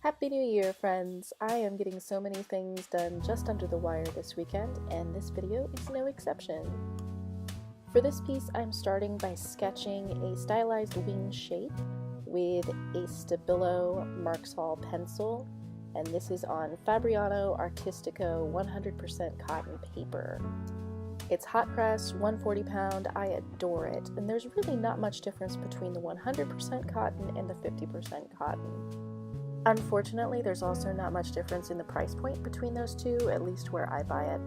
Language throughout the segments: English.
Happy New Year, friends! I am getting so many things done just under the wire this weekend, and this video is no exception. For this piece, I'm starting by sketching a stylized wing shape with a Stabilo Marksall pencil, and this is on Fabriano Artistico 100% cotton paper. It's hot press, 140 pound, I adore it, and there's really not much difference between the 100% cotton and the 50% cotton. Unfortunately, there's also not much difference in the price point between those two, at least where I buy it.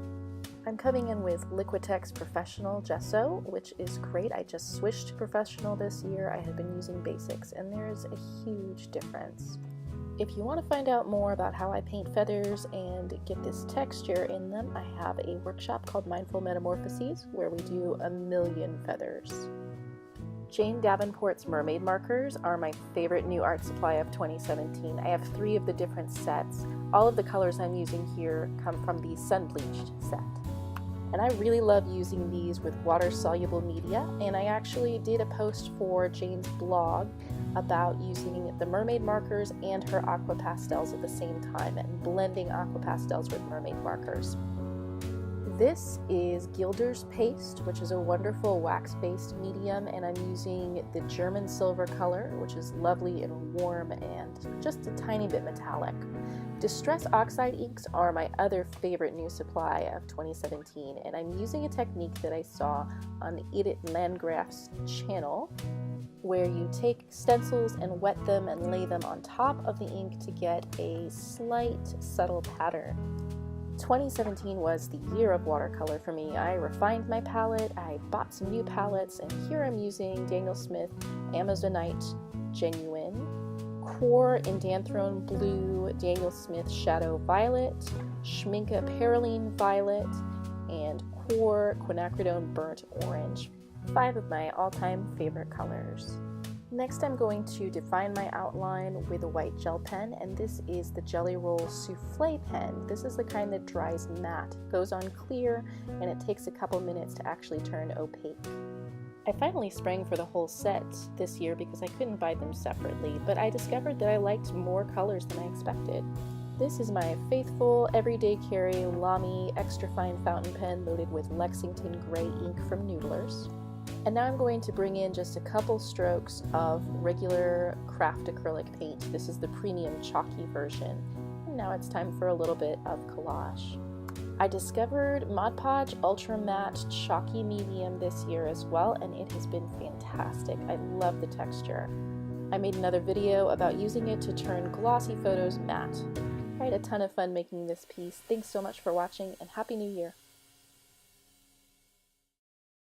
I'm coming in with Liquitex Professional Gesso, which is great. I just switched to Professional this year. I had been using Basics, and there's a huge difference. If you want to find out more about how I paint feathers and get this texture in them, I have a workshop called Mindful Metamorphoses, where we do a million feathers. Jane Davenport's Mermaid markers are my favorite new art supply of 2017. I have 3 of the different sets. All of the colors I'm using here come from the Sun Bleached set. And I really love using these with water-soluble media, and I actually did a post for Jane's blog about using the mermaid markers and her aqua pastels at the same time and blending aqua pastels with mermaid markers. This is Gilder's paste, which is a wonderful wax-based medium, and I'm using the German silver color, which is lovely and warm and just a tiny bit metallic. Distress Oxide inks are my other favorite new supply of 2017, and I'm using a technique that I saw on Edith Landgraf's channel, where you take stencils and wet them and lay them on top of the ink to get a slight, subtle pattern. 2017 was the year of watercolor for me. I refined my palette, I bought some new palettes, and here I'm using Daniel Smith Amazonite Genuine, Qor Indanthrone Blue, Daniel Smith Shadow Violet, Schmincke Perylene Violet, and Qor Quinacridone Burnt Orange. 5 of my all-time favorite colors. Next, I'm going to define my outline with a white gel pen, and this is the Jelly Roll Souffle pen. This is the kind that dries matte, goes on clear, and it takes a couple minutes to actually turn opaque. I finally sprang for the whole set this year because I couldn't buy them separately, but I discovered that I liked more colors than I expected. This is my faithful, everyday carry Lamy extra fine fountain pen loaded with Lexington gray ink from Noodlers. And now I'm going to bring in just a couple strokes of regular craft acrylic paint. This is the premium chalky version. And now it's time for a little bit of collage. I discovered Mod Podge Ultra Matte Chalky Medium this year as well, and it has been fantastic. I love the texture. I made another video about using it to turn glossy photos matte. I had a ton of fun making this piece. Thanks so much for watching, and Happy New Year!